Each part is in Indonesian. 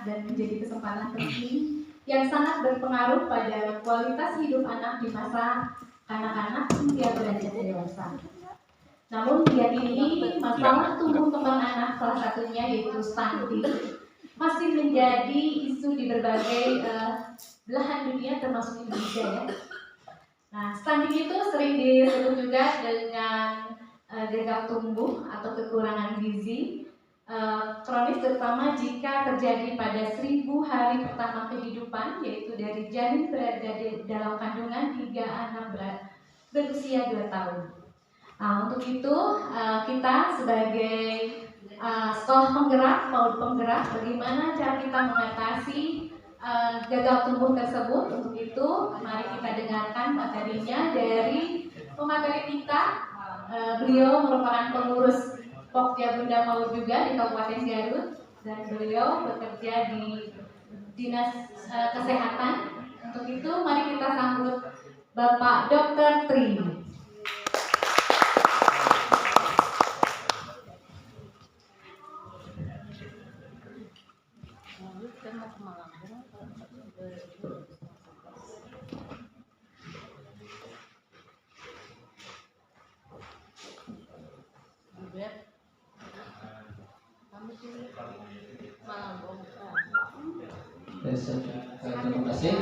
dan menjadi kesempatan penting yang sangat berpengaruh pada kualitas hidup anak di masa kanak-kanak hingga beranjak dewasa. Namun diyakini masalah tumbuh kembang anak, salah satunya yaitu stunting, masih menjadi isu di berbagai belahan dunia termasuk Indonesia ya. Nah, stunting itu sering disebut juga dengan gagal tumbuh atau kekurangan gizi kronis, terutama jika terjadi pada 1000 hari pertama kehidupan, yaitu dari janin berada dalam kandungan hingga anak berusia 2 tahun. Nah, untuk itu kita sebagai sekolah penggerak, PAUD penggerak, bagaimana cara kita mengatasi gagal tumbuh tersebut. Untuk itu mari kita dengarkan materinya dari pemateri kita. Beliau merupakan pengurus Pokja Bunda PAUD juga di Kabupaten Garut, dan beliau bekerja di Dinas Kesehatan. Untuk itu mari kita sambut Bapak Dr. Tri. Terima kasih.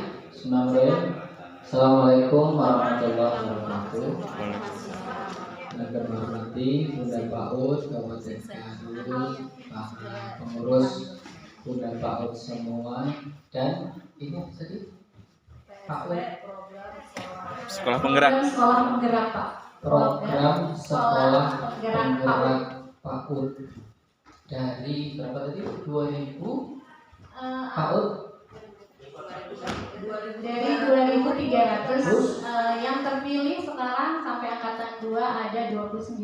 Assalamualaikum warahmatullahi wabarakatuh. Yang berhormati Bunda PAUD Kabupaten Garut, pengurus Bunda PAUD semua, dan ini apa tadi? PAUD Sekolah Penggerak. Sekolah Penggerak Pak. Program Sekolah Penggerak PAUD dari berapa tadi? 2000 PAUD dari 2.300 yang terpilih sekarang sampai angkatan 2 ada 29.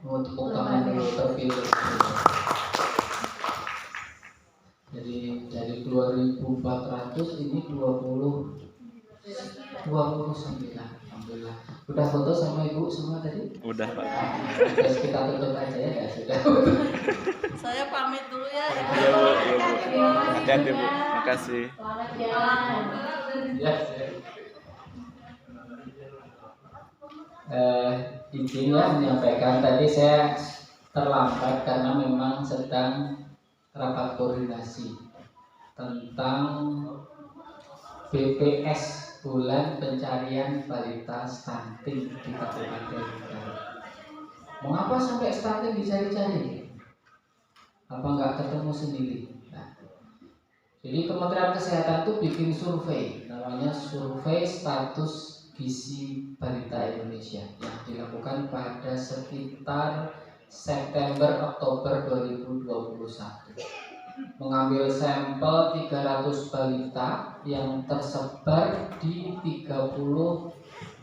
Untuk tangan dulu terpilih. Jadi dari 2.400 ini 29. Alhamdulillah. Udah foto sama ibu semua tadi? Udah Pak. Terus kita tutup aja ya, sudah. Saya pamit dulu ya. Iya Bu, iya Bu. Hati-hati Bu. Makasih. Selamat jalan. Ya. Izin ya menyampaikan, tadi saya terlambat karena memang sedang rapat koordinasi tentang BPS, Bulan Pencarian Balita Stunting di Kabupaten Garut. Mengapa sampai stunting dicari-cari? Apa nggak ketemu sendiri? Nah, jadi Kementerian Kesehatan itu bikin survei, namanya Survei Status Gizi Balita Indonesia, yang dilakukan pada sekitar September-Oktober 2021. Mengambil sampel 300 balita yang tersebar di 30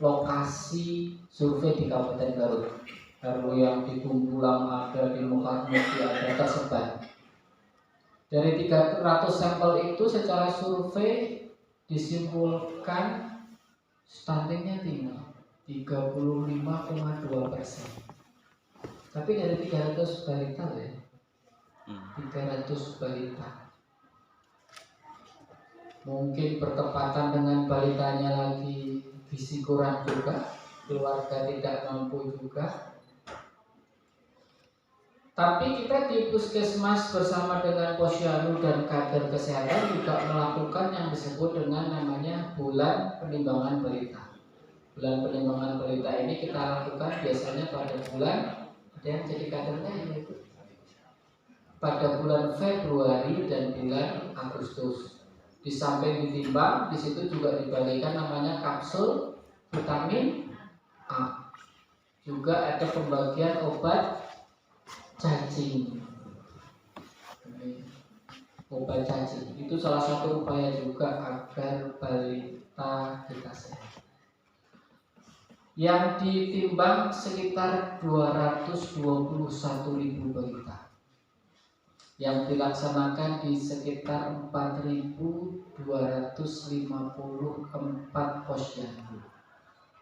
lokasi survei di Kabupaten Garut. Lalu yang di Bumbulang ada, di Mekarmuti ada, tersebar. Dari 300 sampel itu secara survei disimpulkan stuntingnya tinggi, 35,2%. Tapi dari 300 balita ya, 300 balita. Mungkin bertepatan dengan balitanya lagi gizi kurang juga, keluarga tidak mampu juga. Tapi kita di Puskesmas bersama dengan Posyandu dan kader kesehatan juga melakukan yang disebut dengan namanya Bulan Penimbangan Balita. Bulan Penimbangan Balita ini kita lakukan biasanya pada bulan, ada yang jadi kadernya yaitu pada bulan Februari dan bulan Agustus. Di samping ditimbang, di situ juga dibagikan namanya kapsul vitamin A. Juga ada pembagian obat cacing. Obat cacing itu salah satu upaya juga agar balita kita sehat. Yang ditimbang sekitar 221.000 balita. Yang dilaksanakan di sekitar 4.254 posyandu.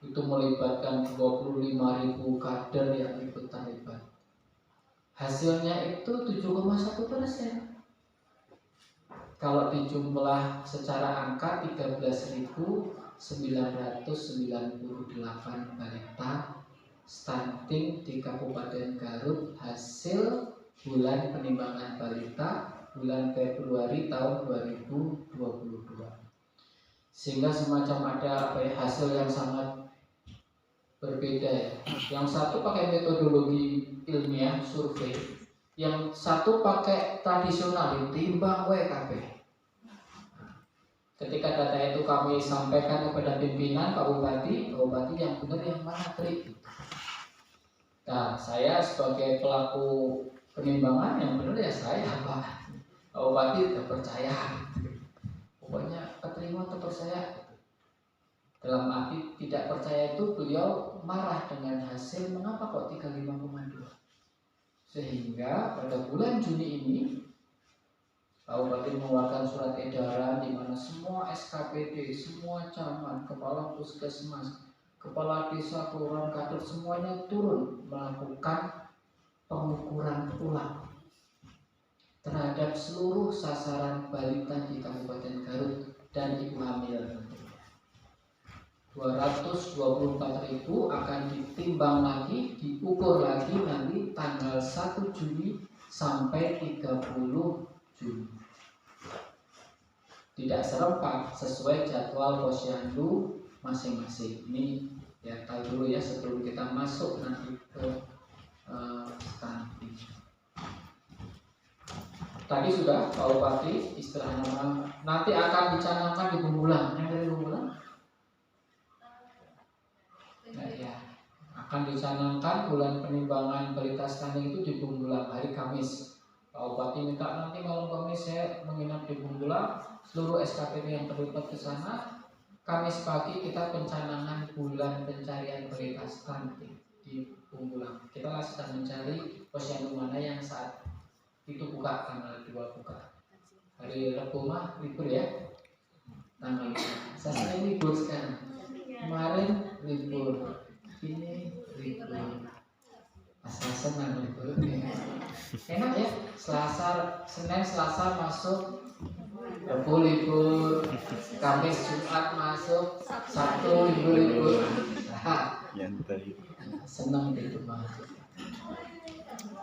Itu melibatkan 25.000 kader yang ikut terlibat. Hasilnya itu 7,1%. kalau dijumlah secara angka 13.998 balita stunting di Kabupaten Garut hasil bulan penimbangan balita bulan Februari tahun 2022. Sehingga semacam ada hasil yang sangat berbeda ya. Yang satu pakai metodologi ilmiah survei, yang satu pakai tradisional timbang WKB. Ketika data itu kami sampaikan kepada pimpinan Pak Bupati yang benar yang mana trik? Nah, saya sebagai pelaku penimbangan yang benar ya saya Pak Bupati tidak percaya. Pokoknya keterima atau percaya. Dalam arti tidak percaya itu beliau marah dengan hasil mengapa kok 35,2. Sehingga pada bulan Juni ini Pak Bupati mengeluarkan surat edaran di mana semua SKPD, semua camat, kepala puskesmas, kepala desa, kelurahan, kader semuanya turun melakukan pengukuran ulang terhadap seluruh sasaran balita di Kabupaten Garut dan ibu hamil. 224.000 akan ditimbang lagi, diukur lagi nanti tanggal 1 Juli sampai 30 Juli. Tidak serempak, sesuai jadwal posyandu masing-masing. Ini ya tahu dulu ya sebelum kita masuk nanti ke stunting. Tadi sudah Pak Bupati istilah nama nanti akan dicanangkan di Bumbulang. Yang dari Bumbulang? Nah, ya. Akan dicanangkan bulan penimbangan balita stunting itu di Bumbulang hari Kamis. Pak Bupati minta nanti malam Kamis saya menginap di Bumbulang, seluruh SKPD yang terlibat ke sana. Kamis pagi kita pencanangan bulan pencarian balita stunting di Bumbulang. Kita sedang mencari posyandu mana yang saat itu buka, tanggal 2 buka. Hari Rabu mah libur ya. Tanggal saya libur sekarang. Kemarin libur, ini libur. Asal senang libur. Enak ya. Senin Selasa masuk, Rabu libur, Kamis Jumat masuk, Sabtu libur. Nyantai. Senang itu banget.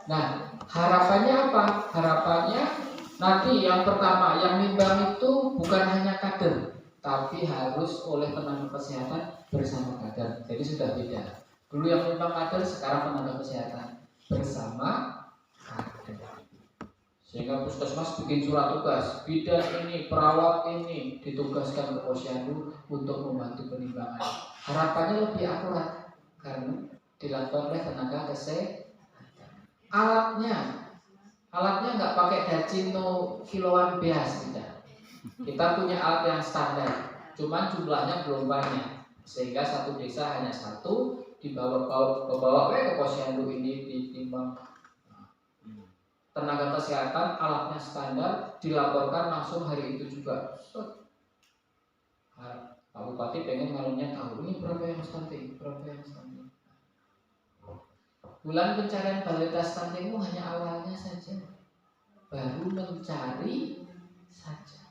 Nah, harapannya apa? Harapannya nanti yang pertama yang nimbang itu bukan hanya kader, tapi harus oleh tenaga kesehatan bersama kader. Jadi sudah beda. Dulu yang nimbang kader, sekarang tenaga kesehatan bersama kader. Sehingga puskesmas bikin surat tugas, bidan ini, perawat ini ditugaskan ke posyandu untuk membantu penimbangan. Harapannya lebih akurat karena dilakukan oleh tenaga kesehatan. Alatnya nggak pakai dacino kiloan beas tidak. Kita punya alat yang standar, cuman jumlahnya belum banyak, sehingga satu desa hanya satu dibawa ke posyandu ini ditimbang. Tenaga kesehatan alatnya standar dilaporkan langsung hari itu juga. Pak Bupati pengen malamnya tahu ini berapa yang stunting, berapa yang stunting. Bulan pencarian balita stunting itu hanya awalnya saja, baru mencari saja.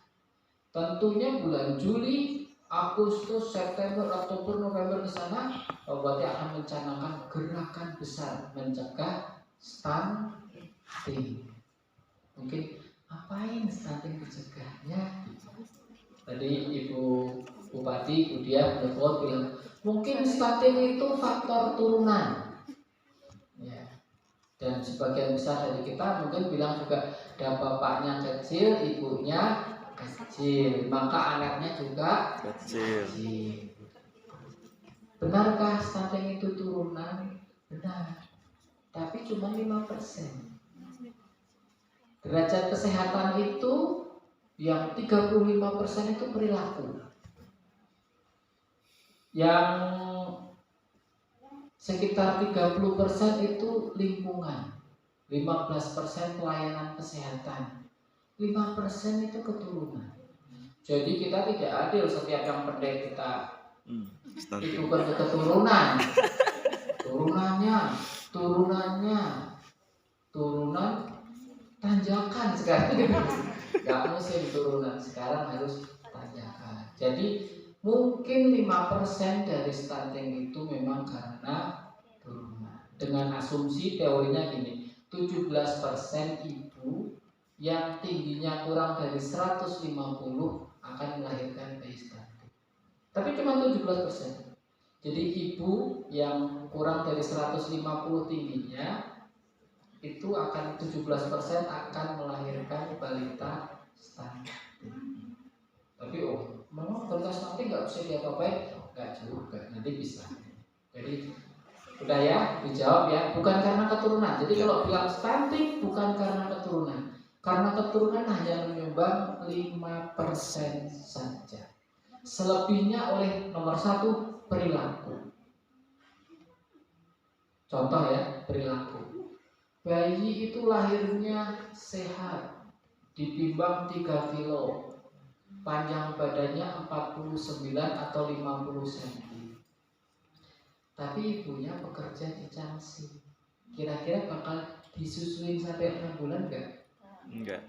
Tentunya bulan Juli, Agustus, September, Oktober, November ke sana, Pak Bupati akan mencanangkan gerakan besar mencegah stunting. Mungkin apain stunting dicegahnya? Tadi Ibu Bupati, Ibu Dia bilang mungkin stunting itu faktor turunan. Ya. Dan sebagian besar dari kita mungkin bilang juga ada bapaknya kecil, ibunya kecil, maka anaknya juga kecil. Benarkah stunting itu turunan? Benar. Tapi cuma 5%. Derajat kesehatan itu yang 35% itu perilaku. Yang sekitar 30% itu lingkungan, 15% pelayanan kesehatan, 5% itu keturunan. Jadi kita tidak adil setiap yang pendek kita itu keturunan. Turunan tanjakan sekarang. nggak musim turunan, sekarang harus tanyakan. Jadi mungkin 5% dari stunting itu memang karena turunan. Dengan asumsi teorinya gini, 17% ibu yang tingginya kurang dari 150 akan melahirkan bayi stunting. Tapi cuma 17%. Jadi ibu yang kurang dari 150 tingginya itu akan 17% akan melahirkan balita stunting. Tapi memang balita stunting nggak bisa diapa-apain? Nggak juga, nanti bisa. Jadi udah ya, dijawab ya, bukan karena keturunan. Jadi kalau bilang stunting bukan karena keturunan. Karena keturunan hanya menyumbang 5% saja. Selebihnya oleh nomor 1 perilaku. Contoh ya, perilaku. Bayi itu lahirnya sehat, ditimbang 3 kilo, panjang badannya 49 atau 50 cm. Tapi ibunya bekerja di Changsi. Kira-kira bakal disusuin sampai 6 bulan enggak? Enggak.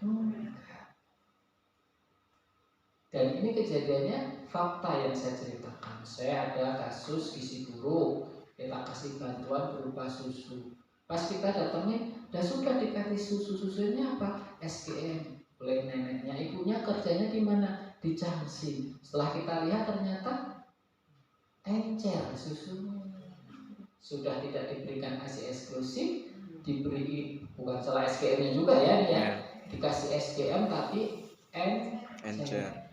Dan ini kejadiannya fakta yang saya ceritakan. Saya ada kasus gizi buruk, kita kasih bantuan berupa susu. Pas kita datangnya, sudah dikasih susunya apa? SGM oleh neneknya. Ibunya kerjanya di mana? Di Changsi. Setelah kita lihat ternyata encer susunya. Sudah tidak diberikan ASI eksklusif, diberi bukan salah SGM-nya juga ya, dikasih SGM tapi encer.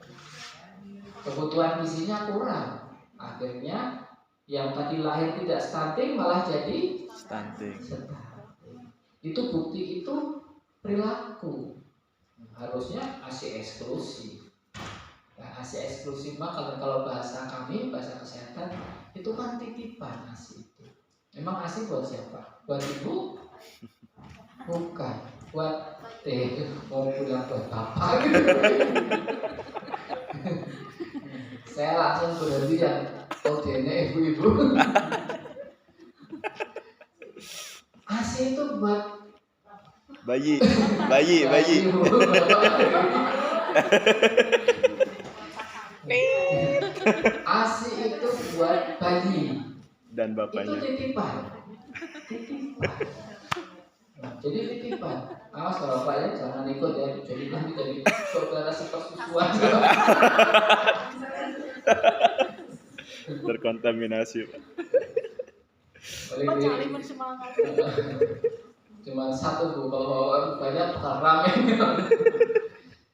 Kebutuhan gizinya kurang, akhirnya yang tadi lahir tidak stunting malah jadi Stunting. Itu bukti itu perilaku. Harusnya ASI eksklusif. Nah, ASI eksklusif mah kalau bahasa kami, bahasa kesehatan itu kan titipan ASI itu. Emang ASI buat siapa? Buat ibu? Bukan. Buat mau pulang buat bapak. Saya langsung berhenti yang kodenya ibu-ibu. ASI itu buat Bayi. ASI itu buat bayi Dan itu bapaknya. titipan. Nah, jadi titipan. Awas kalau bapak ya jangan ikut ya, jadi nanti jadi saudara sepersusuan. Terkontaminasi, Pak. Pak cari bersemangat. Cuma satu bu, kalau banyak bakal rame.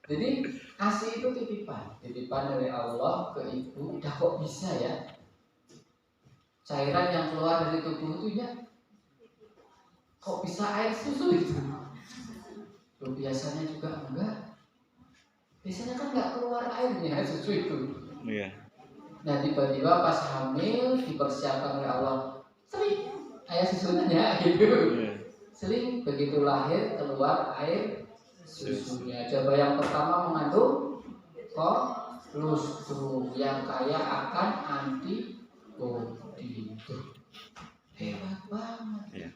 Jadi ASI itu titipan dari Allah ke ibu. Udah kok bisa ya? Cairan yang keluar dari tubuh itu ya, kok bisa air susu itu? Loh, biasanya juga enggak. Biasanya kan enggak keluar airnya air susu itu. Iya. Nah tiba-tiba pas hamil dipersiapkan oleh Allah, sering air susunya gitu. Seling begitu lahir keluar air susunya. Coba yang pertama mengandung kolostrum yang kaya akan antibodi. Itu hebat banget. Iya.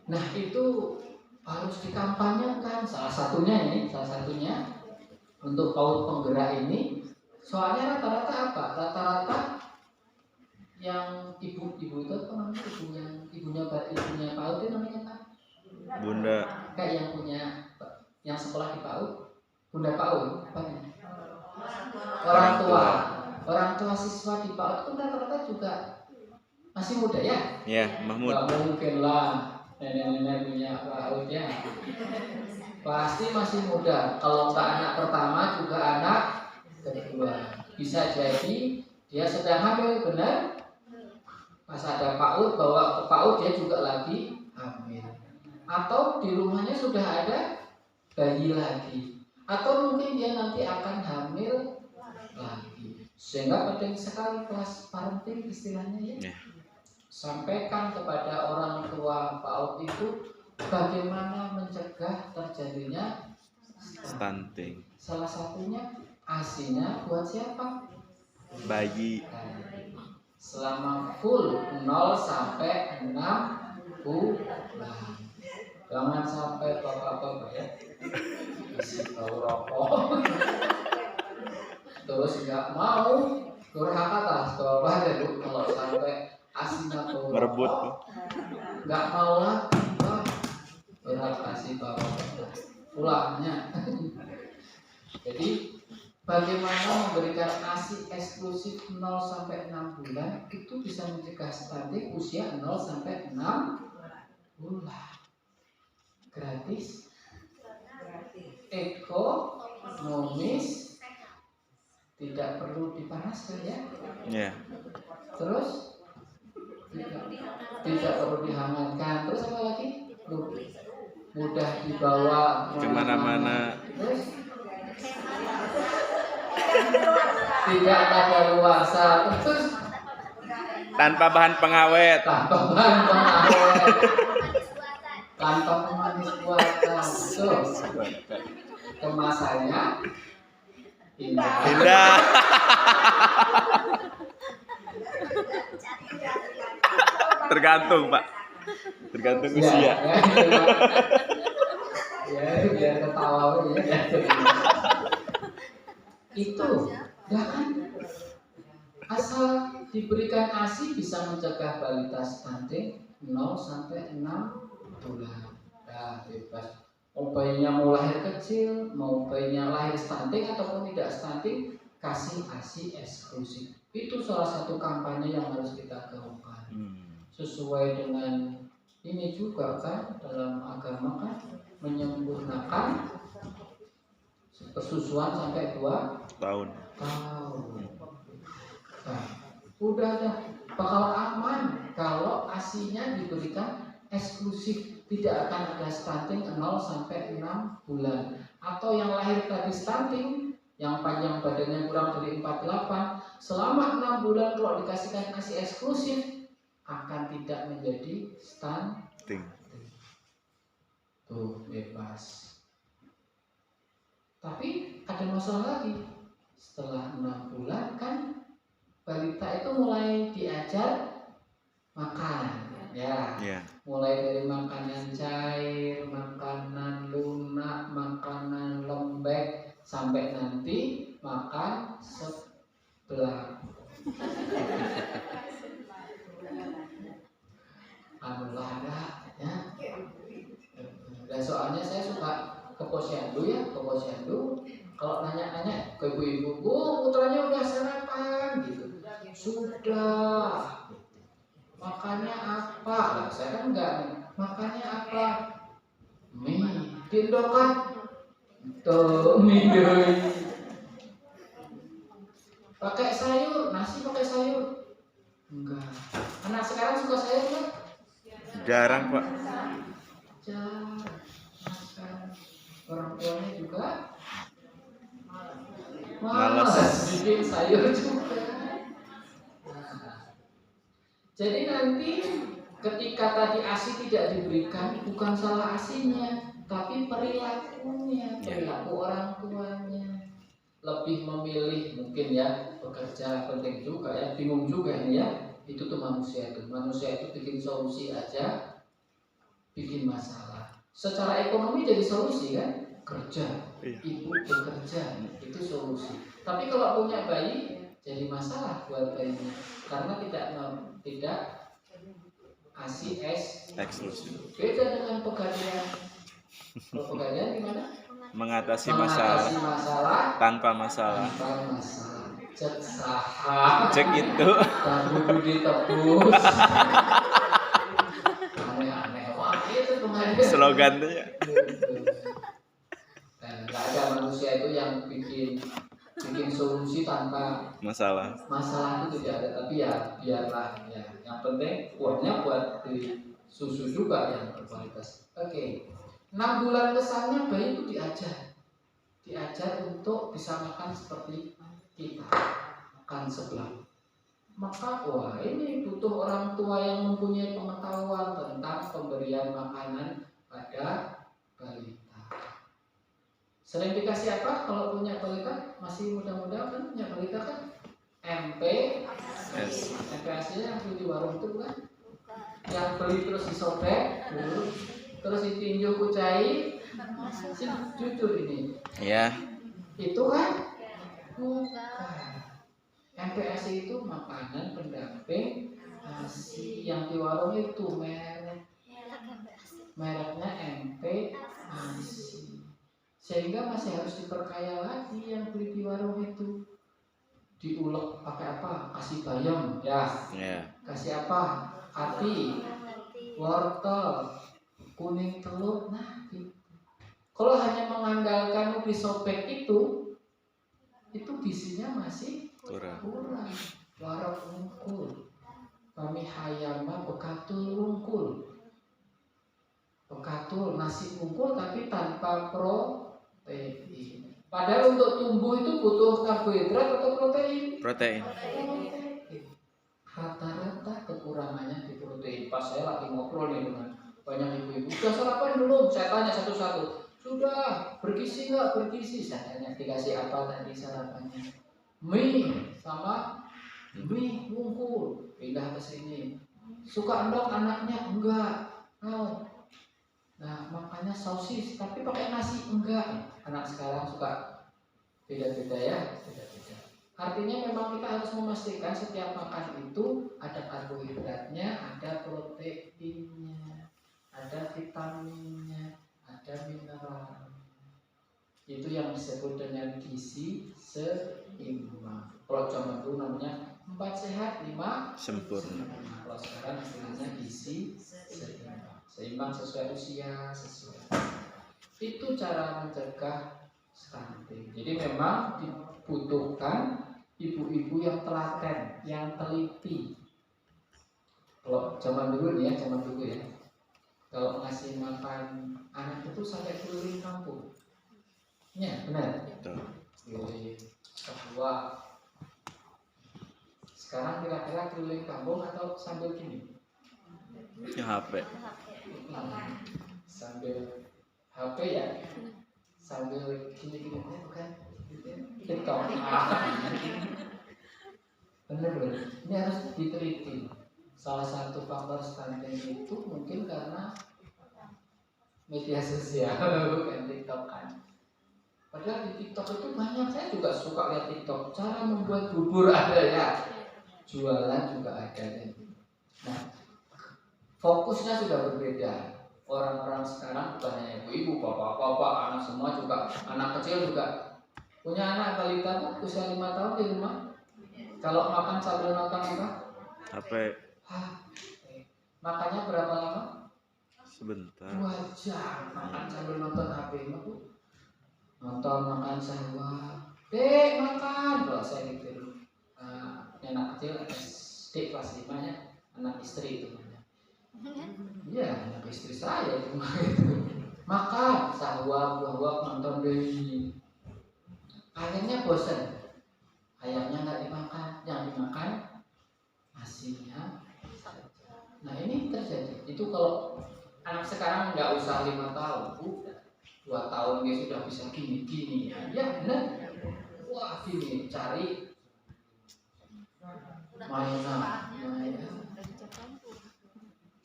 Nah itu harus dikampanyekan. Salah satunya untuk PAUD penggerak ini. Soalnya rata-rata apa? Rata-rata yang ibu itu apa namanya, ibunya PAUD itu namanya apa? Bunda. Kayak yang sekolah di PAUD, Bunda PAUD apa namanya? Orang tua siswa di PAUD itu rata-rata juga masih muda ya? Iya, Mahmud. Gak mungkin lah nenek-nenek punya PAUD ya. Pasti masih muda. Kalau nggak anak pertama juga anak kedua. Bisa jadi dia sedang hamil, benar? Pas ada PAUD, bawa ke PAUD dia juga lagi hamil. Atau di rumahnya sudah ada bayi lagi. Atau mungkin dia nanti akan hamil lagi. Sehingga penting sekali kelas parenting istilahnya ya. Sampaikan kepada orang tua PAUD itu bagaimana mencegah terjadinya Stunting. Salah satunya ASI-nya buat siapa? Bayi. Selama full 0 sampai 6 bulan. Jangan sampai bapak-bapak ya kasih tahu rokok terus nggak mau durhaka tas coba deh Bu, kalau sampai asinya tahu Merebut. rokok nggak mau lah durhaka si bapak pulangnya. Jadi bagaimana memberikan ASI eksklusif 0 sampai 6 bulan itu bisa mencegah stunting usia 0 sampai 6 bulan. Gratis, ekonomis, tidak perlu dipanaskan ya. Ya. Terus tidak perlu dihangatkan. Terus apa lagi? Mudah dibawa Kemana-mana. Terus tidak ada luasa. Terus Tanpa bahan pengawet. tanpa bahan pengawet, tanpa pemanis buatan. Terus kemasannya indah. Indah. Tergantung, Pak. Tergantung usia. Ya, biar ketawa ya. Itu, ya kan? Asal diberikan ASI bisa mencegah balita stunting 0 sampai 6 bulan. Nah, bebas. Mau bayinya mau lahir kecil, mau bayinya lahir stunting ataupun tidak stunting, kasih ASI eksklusif. Itu salah satu kampanye yang harus kita gaungkan. Sesuai dengan ini juga kan dalam agama kan menyempurnakan persusuan sampai 2 tahun. Nah, udah bakal aman kalau ASI-nya diberikan eksklusif, tidak akan ada stunting 0 sampai 6 bulan. Atau yang lahir tadi stunting, yang panjang badannya kurang dari 48, selama 6 bulan kalau dikasihkan ASI eksklusif akan tidak menjadi stunting. Tuh, bebas. Tapi ada masalah lagi. Setelah 6 bulan kan balita itu mulai diajar makan, ya. Mulai dari makanan cair, makanan lunak, makanan lembek, sampai nanti makan sebelah. Alhamdulillah ya. Dan soalnya saya suka ke posyandu ya, ke posyandu. Kalau nanya-nanya ke ibu-ibu, Bu, putranya udah sarapan gitu. Sudah. Makannya apa? Nah, saya kan enggak nih. Makannya apa? Mie. Tindokan. Tuh, mie doi. Pakai sayur, nasi pakai sayur. Enggak. Anak sekarang suka sayur kan? Jarang, Pak. Jarang. Orang tuanya juga malas bikin sayur juga. Nah, jadi nanti ketika tadi ASI tidak diberikan, bukan salah ASInya, tapi perilakunya, perilaku orang tuanya. Lebih memilih mungkin ya, bekerja penting juga ya, bingung juga ini ya. Itu tuh manusia itu bikin solusi aja, bikin masalah. Secara ekonomi jadi solusi kan? Kerja, ibu bekerja, itu solusi. Tapi kalau punya bayi jadi masalah buat bayinya karena tidak ASI eksklusif. Beda dengan pegadaian. Kalau pegadaian gimana? Mengatasi masalah tanpa masalah. Cek saham. Cek itu. Kudu ditebus. Aneh-aneh. Wah, itu pegadaian. Slogannya. Nggak ada manusia itu yang bikin solusi tanpa masalah itu tidak ada, tapi ya biarlah ya. Yang penting uangnya buat beli susu juga yang berkualitas. Oke. 6 bulan kesannya bayi itu diajar untuk bisa makan seperti kita, makan sebelah. Maka wah ini butuh orang tua yang mempunyai pengetahuan tentang pemberian makanan pada balita. Sering dikasih apa kalau punya balita? Masih muda-muda kan punya balita kan? MPASI yang beli di warung itu kan? Yang beli terus disobek dulu. terus ditinju kucai, jujur ini. Ya. Itu kan bukan. MPASI itu makanan pendamping ASI, yang di warung itu mereknya MPASI. Sehingga masih harus diperkaya lagi yang beli di warung itu. Diulek pakai apa? Kasih bayam, ya. Kasih apa? Hati, wortel, kuning telur. Nah, gitu. Kalau hanya mengandalkan ubi sobek itu gizinya masih kurang. Warok wungkul, kami hayama bekatul wungkul, bekatul nasi wungkul tapi tanpa protein. Padahal untuk tumbuh itu butuh karbohidrat atau protein? Protein. Rata-rata kekurangannya di protein. Pas saya lagi ngobrol nih dengan banyak ibu-ibu, sudah sarapan belum? Saya tanya satu-satu. Sudah, bergizi nggak? Bergizi. Saya tanya, dikasih apa tadi sarapannya? Mie sama mie wungkul. Pindah ke sini. Suka endok anaknya? Enggak. No. Nah, makanya sosis, tapi pakai nasi? Enggak. Anak sekarang suka beda-beda ya, beda-beda. Artinya memang kita harus memastikan setiap makan itu ada karbohidratnya, ada proteinnya, ada vitaminnya, ada mineral. Itu yang disebut dengan gizi seimbang. Kalau zaman dulu namanya 4 sehat 5 Sempurna. Kalau sekarang istilahnya gizi seimbang. Seimbang sesuai usia, sesuai. Itu cara mencegah stunting. Jadi memang dibutuhkan ibu-ibu yang telaten, yang teliti. Kalau zaman dulu nih ya, zaman dulu ya. Kalau ngasih makan anak itu sampai keliling kampung. Ya, benar. Keliling kedua. Sekarang kira-kira keliling kampung atau sambil gini? HP. Sambil HP ya. Sambil gini-gini bukan? TikTok. Benar. Ini harus diteliti. Salah satu faktor stunting itu mungkin karena media sosial, bukan TikTok kan. Padahal di TikTok itu banyak, saya juga suka lihat TikTok. Cara membuat bubur ada ya, jualan juga ada. Nah, fokusnya sudah berbeda. Orang-orang sekarang bukan hanya ibu-ibu, bapak-bapak, anak semua juga, anak kecil juga. Punya anak balita usia 5 tahun di rumah. Kalau makan sambil nonton apa? HP. Makannya berapa lama? Sebentar. 2 jam makan sambil nonton HP. Nonton makan sahur. Dek makan. Kalau saya gitu. Anak kecil SD kelas 5 nya, anak istri itu. Iya, anak istri saya itu. Makan sahur, buah-buah, nonton deh. Akhirnya bosan. Ayamnya nggak dimakan, yang dimakan nasinya. Nah ini terjadi. Itu kalau anak sekarang nggak usah 5 tahun, udah 2 tahun dia sudah bisa gini-gini ya benar. Wah gini cari mainan.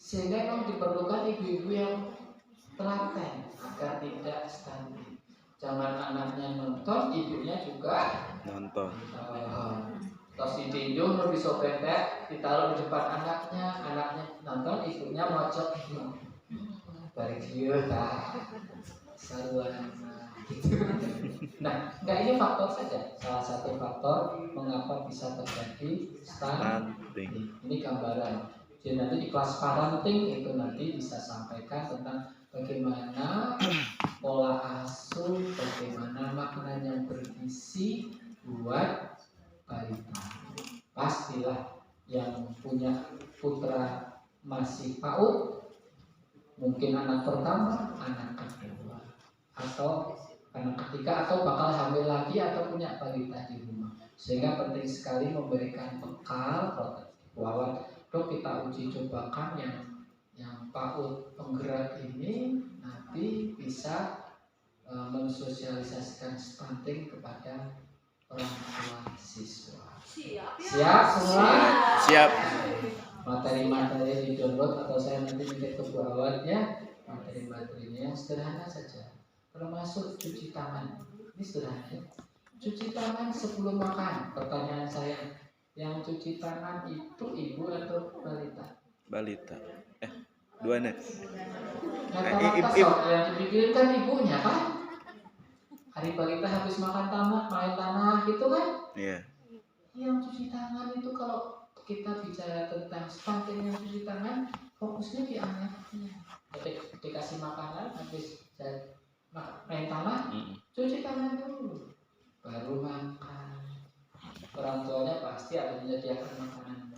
Sehingga memang diperlukan ibu-ibu yang telaten agar tidak stunting. Jangan anaknya nonton, ibunya juga Nonton. Terus ditinju, terus disobek, ditaruh di depan anaknya nonton, ibunya mojok. Balik dia tak saluran. Nah, enggak, ini faktor saja. Salah satu faktor mengapa bisa terjadi stunting. Ini gambaran. Jadi nanti di kelas parenting itu nanti bisa sampaikan tentang bagaimana pola asuh, bagaimana makanan yang bergizi buat balita. Pastilah yang punya putra masih PAUD, mungkin anak pertama, anak kedua, atau anak ketiga, atau bakal hamil lagi atau punya balita di rumah. Sehingga penting sekali memberikan bekal bahwa dok kita uji cobakan yang PAUD penggerak ini nanti bisa mensosialisasikan stunting kepada orang tua siswa. Siap semua? Siap. Materi-materi di download atau saya nanti minta ke Bu Awad ya. Materi-materinya yang sederhana saja, termasuk cuci tangan. Ini sederhana. Cuci tangan sebelum makan. Pertanyaan saya, yang cuci tangan itu ibu atau balita? Balita. Dua nih. Rata-rata yang dipikirin kan ibunya kan. Hari balita habis makan tanah, main tanah gitu kan. Iya. Yang cuci tangan itu kalau kita bicara tentang stunting yang cuci tangan, fokusnya di anaknya. Dikasih makanan habis main tanah, cuci tangan dulu, baru makan. Orang tuanya pasti akan menyediakan makanan.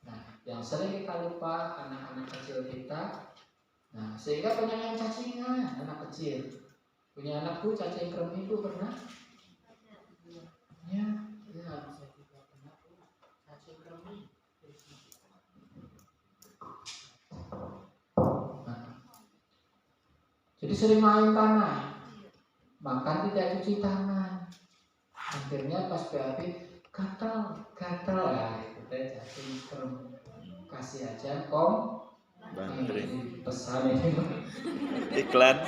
Nah, yang sering kita lupa anak-anak kecil kita. Nah, sehingga banyak yang cacingan anak kecil. Punya anakku cacing kremi itu pernah? Ya, saya juga pernah cacing kremi. Jadi sering main tanah, makan tidak cuci tangan, akhirnya pas BAB gatal ya, itu teh cacing kremi. Kasih aja Bantri. pesan ini Iklan.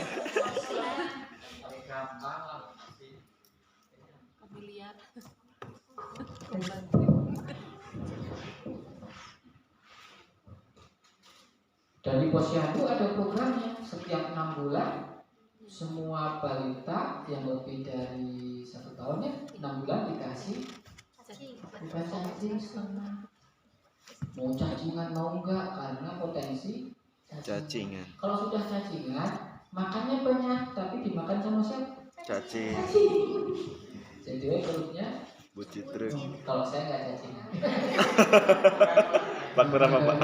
gampang lah. Familiar. Dan di Posyandu ada programnya, setiap 6 bulan semua balita yang lebih dari 1 tahun ya, 6 bulan dikasih bukan cacing setengah. Mau cacingan mau enggak, karena potensi Cacingan. Kalau sudah cacingan, makannya banyak, tapi dimakan sama siapa? Cacing. Jadi perutnya Buci truk. kalau saya nggak cacingan. Pak berapa Pak?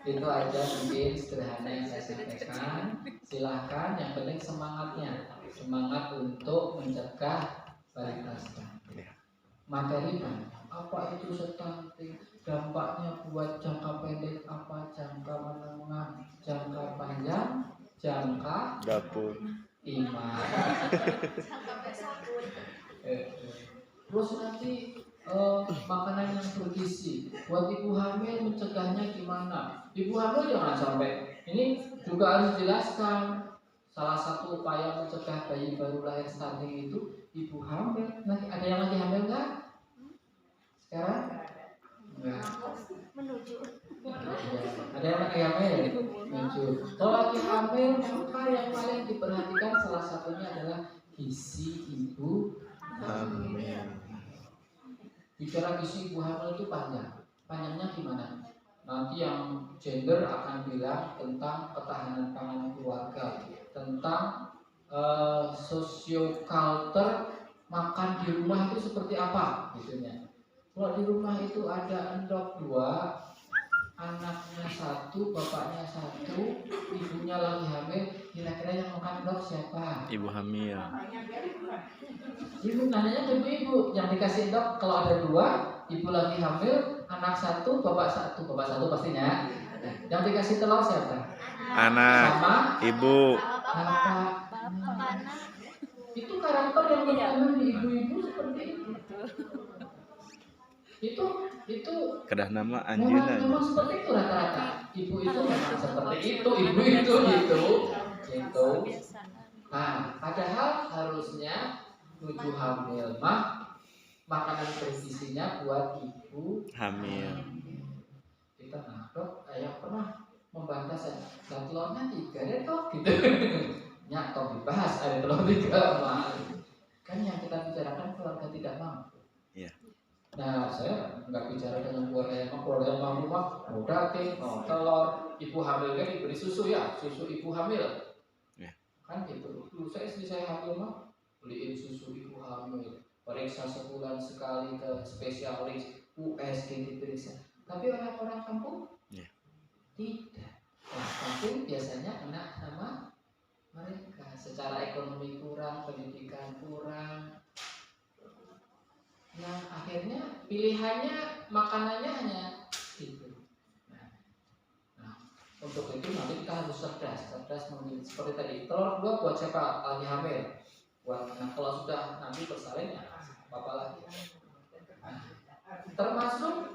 Itu aja mungkin sederhana yang saya sampaikan. Silahkan, yang penting semangatnya, semangat untuk mencegah balita stunting. Materi apa itu stunting, dampaknya buat jangka pendek apa, jangka menengah, jangka panjang, jangka Dapur. iman. Terus nanti makanan yang bergizi buat ibu hamil, mencegahnya gimana? Ibu hamil jangan sampai, ini juga harus dijelaskan. Salah satu upaya mencegah bayi baru lahir stunting itu ibu hamil. Nanti ada yang lagi hamil nggak? Sekarang? Enggak. Menuju. Ada yang lagi hamil? Menuju. Kalau lagi hamil, maka yang paling diperhatikan salah satunya adalah gizi ibu hamil. Bicara gizi ibu hamil itu panjangnya gimana? Nanti yang gender akan bilang tentang ketahanan pangan keluarga, tentang sosiokultur makan di rumah itu seperti apa, gitunya. Kalau di rumah itu ada endok 2, anaknya 1, bapaknya 1, ibunya lagi hamil, kira-kira yang makan endok siapa? Ibu hamil. Ibu nanya ke ibu yang dikasih endok kalau ada 2, ibu lagi hamil, anak 1, bapak 1 pastinya. Yang dikasih telur siapa? Anak. Sama Ibu. bapak. Itu karakter yang berkembang di ibu-ibu seperti itu. Itu Kedah nama memang anjeunna. seperti itu rata-rata. Ibu itu memang seperti itu, ibu itu gitu. Nah, padahal harusnya 7 hamil makanan bergizinya buat ibu Hamil. Kita dok, yang pernah membantah saya, dan telurnya 3 deh toh gitu. Nyatok dibahas ada telur 3 kan yang kita bicarakan keluarga tidak mampu. Iya. Nah, saya nggak bicara dengan keluarga yang mampu mau daging, mau telur, ibu hamil kan diberi susu ya, susu ibu hamil. Yeah. Kan gitu. Dulu istri saya hamil beliin susu ibu hamil, periksa sebulan sekali ke spesialis, USG diperiksa. Tapi orang-orang kampung tidak. Nah, kampung biasanya kena sama mereka. Secara ekonomi kurang, pendidikan kurang. Yang akhirnya pilihannya makanannya hanya gitu. Nah, untuk itu nanti kita harus cerdas memilih seperti tadi. Telur 2 buat siapa lagi hamil? Buat kalau sudah nanti bersalin ya apa lagi? Nah,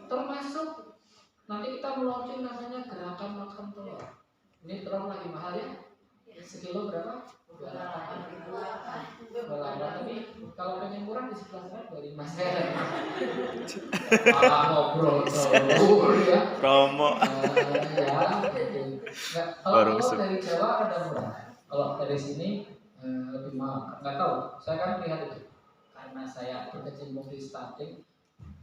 termasuk nanti kita meluncur namanya gerakan makan telur. Ini telur lagi mahal ya. Sekilo berapa? 28. Tapi kalau pengen murah di sebelah sana 25 sen. Malah ngobrol telur ya. Promo. Ya, gitu. Nggak, kalau dari Jawa ada murah. Kalau dari sini lebih mahal. Nggak tahu. Saya kan lihat itu. Karena saya berkecimpung di stunting,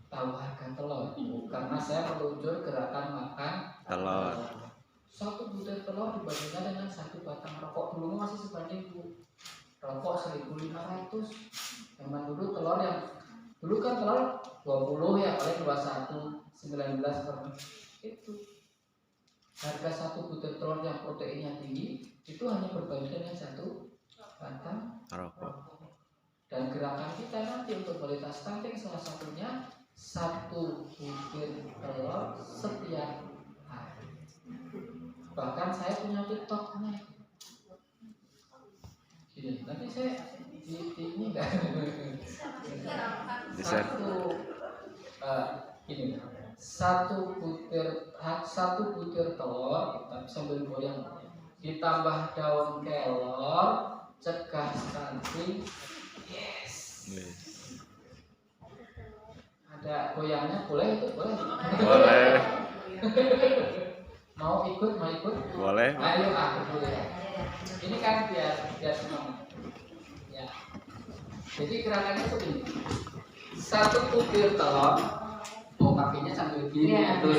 tahu harga telur. Karena saya meluncur gerakan makan Telur. Satu butir telur dibandingkan dengan satu batang rokok dulu masih sebanding rokok 1.500. Zaman dulu telur yang dulu kan telur 20 ya paling 21 19 per itu. Harga satu butir telur yang proteinnya tinggi itu hanya berbanding dengan satu batang Rokok. Dan gerakan kita nanti untuk balita stunting salah satunya satu butir telur setiap hari. Bahkan saya punya TikTok nih. Gini, nanti saya di ini enggak. Ini satu butir telur kita sambil goyang ditambah daun kelor cegah stunting. Yes. Ada goyangnya boleh itu boleh. Boleh. Mau ikut? Boleh. Ayo aku dulu ya. Ini kan biar senang. Ya. Jadi gerakannya tuh ini. Satu butir telur. Oh kakinya sambil gini. Ya, Terus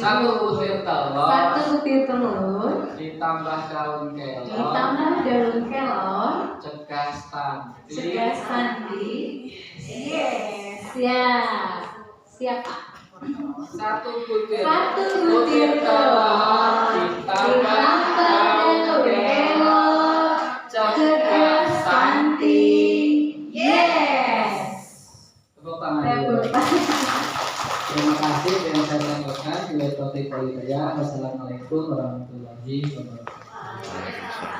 satu butir telur. Satu butir telur. Ditambah daun kelor. Ditambah daun kelor. Cegah stunting. Cegah stunting. Yes. Siap Pak. Satu butir telur. Ditambah daun kelor. Cegah stunting. Yes. Tepuk tangan dulu. Terima kasih yang saya sampaikan. Wassalamualaikum warahmatullahi wabarakatuh.